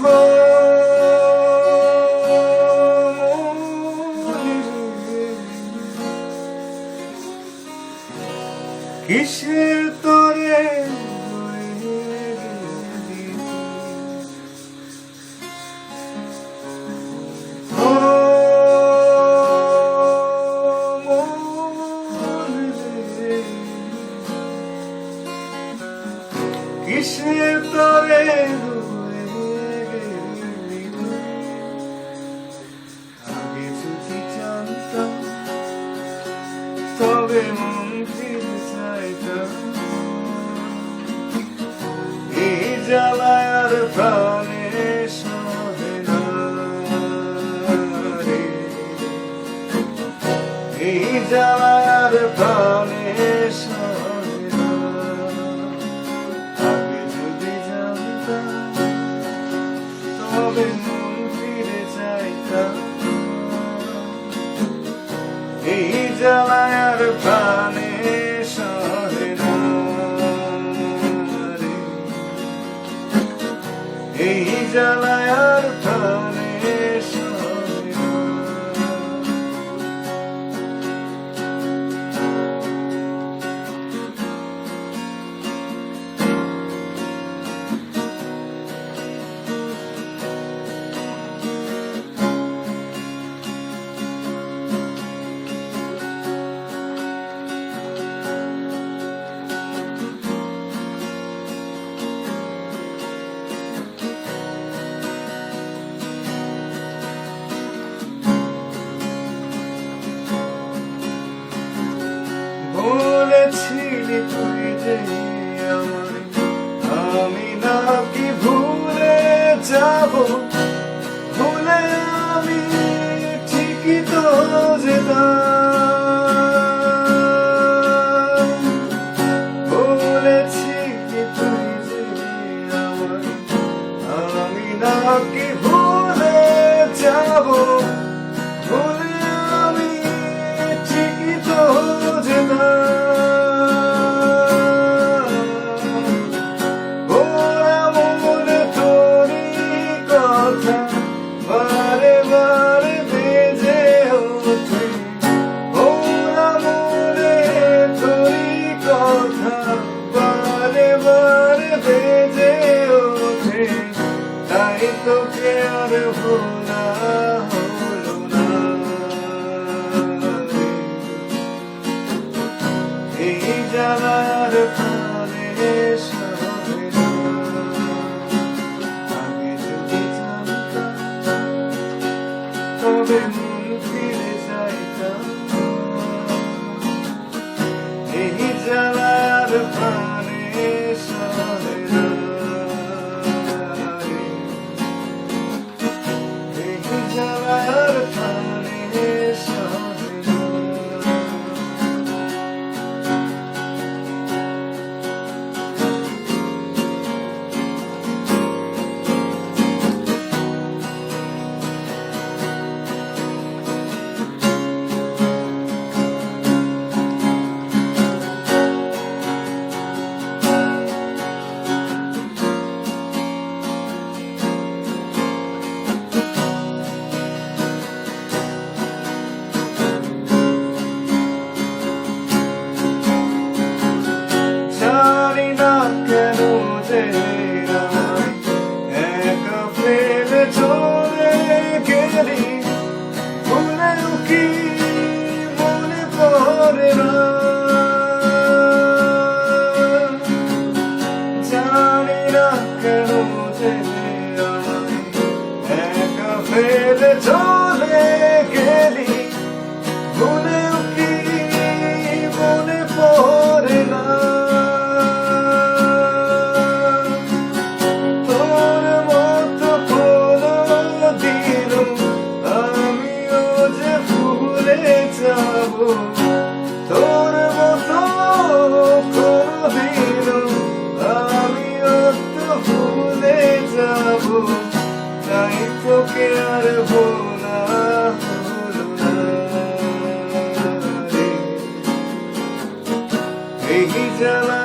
হো কিসের তরে কিসের তরে আগে যদি জানতাম তবে মন ফিরে চাইতাম এই জ্বালায় আর প্রাণে সহে না রে, এই জ্বালায় আর প্রাণে সহে না। আগে যদি জানতাম তবে মন ফিরে চাইতাম এই জ্বালায় আর প্রাণে সহে না রে, এই জ্বালায় আর প্রাণে সহে না। বলেছিলি তুই যে আমায় আমি নাকি ভুলে যাব, ভুলে আমি ঠিকই তো যেতাম। বলেছিলি তুই যে আমায় আমি নাকি ভুলে যাব, ভুলে আমি ঠিকই তো যেতাম। ওরা মনে তোরই কথা বারে বারে বেজে ওঠে, ওরা মনে তোরই কথা বারে বারে বেজে ওঠে, তাই তোকে আর ভোলা হলো না রে, এই জ্বালার প্রাণে সহে না। আগে যদি জানতাম তবে মন ফিরে যাইতাম এই জ্বালার প্রাণে সহে না রে, এই জ্বালার প্রাণে সহে না। জানি না কেন যে আমায় একা ফেলে চলে গেলি, ভুলেও কি মনে পড়ে না। জানি না কেন যে আমায় একা ফেলে চলে গেলি, ভুলেও কি মনে পড়ে না। তোর মতো কোনদিনও আমিও যে ভুলে যাব, তোর মতো কোনদিনও আমিও তো ভুলে যাব, তাই তোকে আর ভোলা হলো না রে, এই জ্বালা